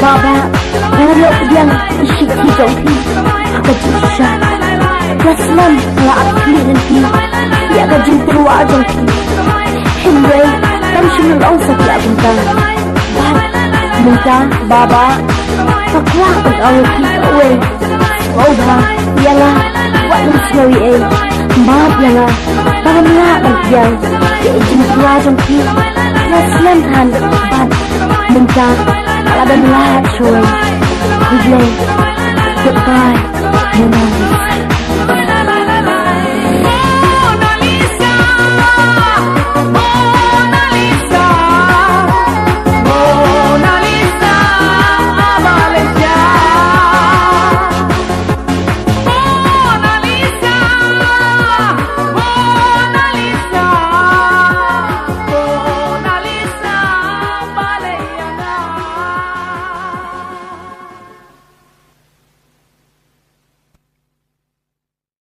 Baba, kalau yang isyik hijau ti, aku bisa. Raslam la akli nanti, dia akan jumpa wajah ti. Hindai, kami semua orang sakit abunta. Bunta, Baba, takwa pun awak kita away. Oh bah, ialah, buat lu selawi maaf lah, bagaimana bagian, dia jumpa wajah ti. Raslam han, bunta. Ada belah, Troy. Goodbye. Goodbye.